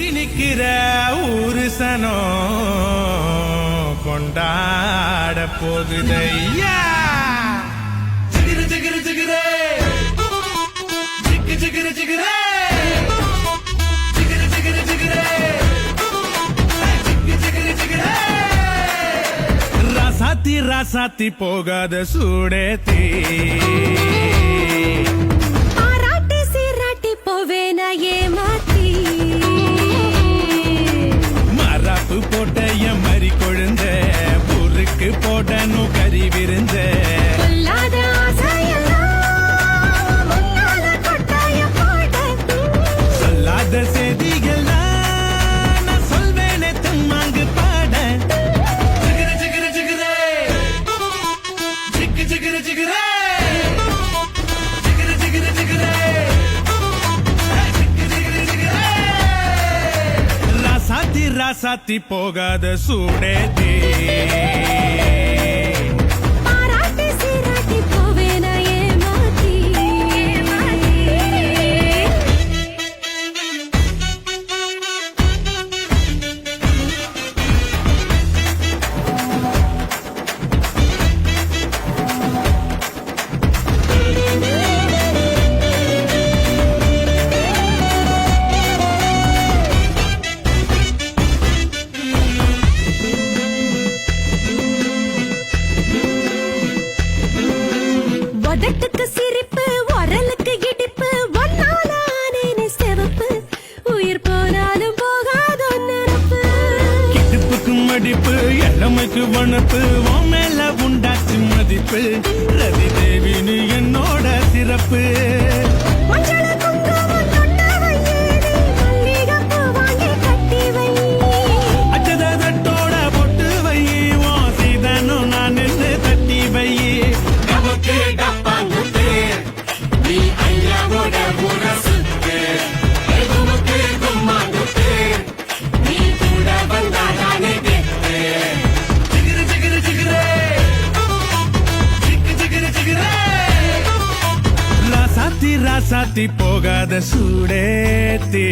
சுத்தி நிக்கிற ஊரு சனம் கொண்டாட போகுதையா. ஜிகிரு ஜிகிரு ஜிகிரே ஜிகு ஜிகிரு ஜிகிரே ஜிகிரு ஜிகிரு ஜிகிரே ஜிகு ஜிகிரு ஜிகிரே. ராசாத்தி ராசாத்தி போகாத சூடேத்தி போட்ட என் மறி கொழுந்த பொருக்கு போடணும் கறி விருந்த சொல்லாத செய்திகள் நான் சொல்வேனே தம்மாங்கு பாட. ஜிகிரு ஜிகிரு ஜிகிரே ஜிகு ஜிகிரு ஜிகிரே ஜிகிரு ஜிகிரு ஜிகிரே ராசாத்தி போகாத சூடேத்தி உதட்டுக்கு சிரிப்பு உரலுக்கு இடிப்பு ஒன்னாலானே சிவப்பு உயிர் போனாலும் போகாதோ நிரப்பு. கிட்டுப்புக்கு மடிப்பு இளமைக்கு வனப்பு உன் மேல உண்டாச்சு மதிப்பு ரதி தேவினு என்னோட சிறப்பு. அச்சதட்டோட பொட்டு வை உன் சீதனும் நான் நின்று தட்டி வை. ராசாத்தி போகாத சூடேத்தி